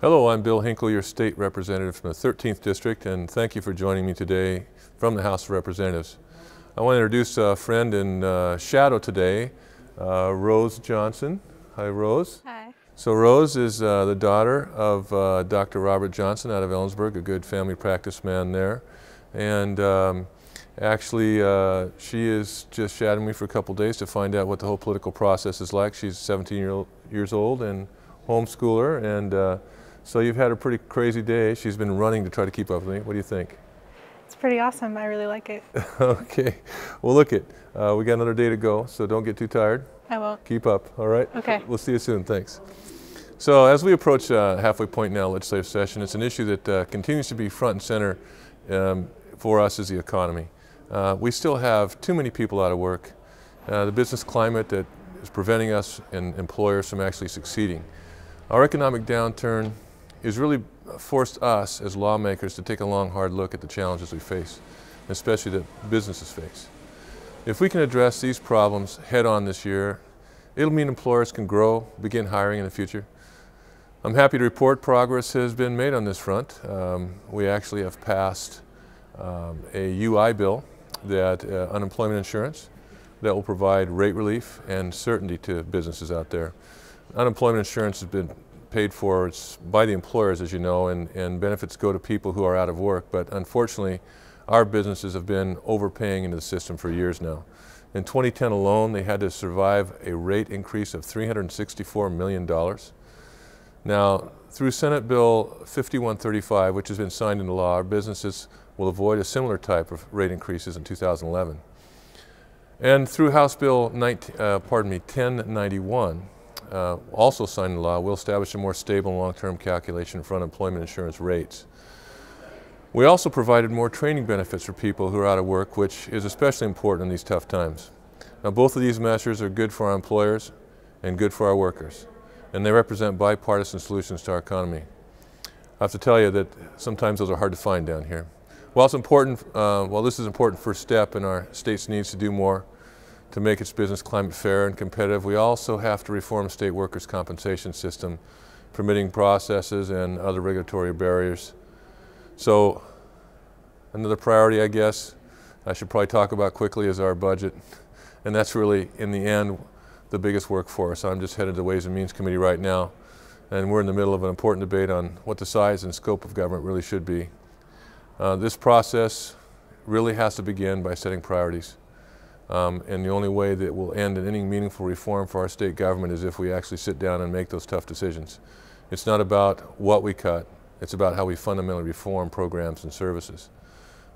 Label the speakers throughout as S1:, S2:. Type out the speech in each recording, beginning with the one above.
S1: Hello, I'm Bill Hinkle, your state representative from the 13th District, and thank you for joining me today from the House of Representatives. I want to introduce a friend in shadow today, Rose Johnson. Hi, Rose.
S2: Hi.
S1: So Rose is the daughter of Dr. Robert Johnson out of Ellensburg, a good family practice man there. And actually, she is just shadowing me for a couple days to find out what the whole political process is like. She's 17 years old and homeschooler, and so you've had a pretty crazy day. She's been running to try to keep up with me. What do you think?
S2: It's pretty awesome. I really like it.
S1: Okay. Well, look it. We got another day to go, so don't get too tired.
S2: I won't.
S1: Keep up, all right?
S2: Okay.
S1: We'll see you soon. Thanks. So as we approach halfway point now, legislative session, it's an issue that continues to be front and center for us as the economy. We still have too many people out of work. The business climate that is preventing us and employers from actually succeeding. Our economic downturn has really forced us as lawmakers to take a long, hard look at the challenges we face, especially that businesses face. If we can address these problems head on this year, it'll mean employers can grow, begin hiring in the future. I'm happy to report progress has been made on this front. We actually have passed a UI bill that unemployment insurance that will provide rate relief and certainty to businesses out there. Unemployment insurance has been paid for by the employers, as you know, and benefits go to people who are out of work. But unfortunately, our businesses have been overpaying into the system for years now. In 2010 alone, they had to survive a rate increase of $364 million. Now, through Senate Bill 5135, which has been signed into law, our businesses will avoid a similar type of rate increases in 2011. And through House Bill 1091, also signed into law, will establish a more stable and long-term calculation for unemployment insurance rates. We also provided more training benefits for people who are out of work, which is especially important in these tough times. Now, both of these measures are good for our employers and good for our workers, and they represent bipartisan solutions to our economy. I have to tell you that sometimes those are hard to find down here. While it's important, this is an important first step, and our state's needs to do more to make its business climate fair and competitive, we also have to reform state workers' compensation system, permitting processes and other regulatory barriers. So another priority, I guess, I should probably talk about quickly is our budget. And that's really, in the end, the biggest work for us. I'm just headed to the Ways and Means Committee right now, and we're in the middle of an important debate on what the size and scope of government really should be. This process really has to begin by setting priorities. And the only way that will end in any meaningful reform for our state government is if we actually sit down and make those tough decisions. It's not about what we cut, it's about how we fundamentally reform programs and services.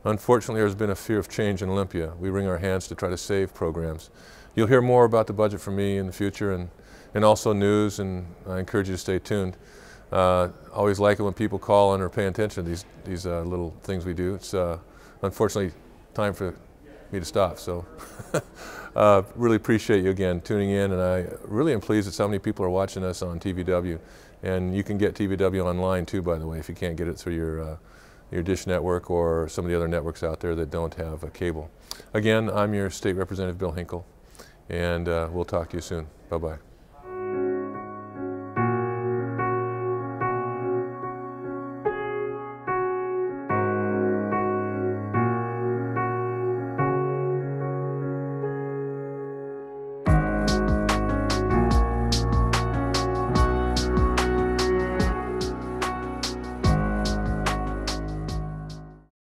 S1: Unfortunately, there's been a fear of change in Olympia. We wring our hands to try to save programs. You'll hear more about the budget from me in the future and also news, and I encourage you to stay tuned. Always like it when people call and are paying attention to these little things we do. It's unfortunately time for me to stop, so really appreciate you again tuning in, and I really am pleased that so many people are watching us on TVW, and you can get TVW online too, by the way, if you can't get it through your Dish network or some of the other networks out there that don't have a cable. Again, I'm your State Representative Bill Hinkle, and we'll talk to you soon. Bye-bye.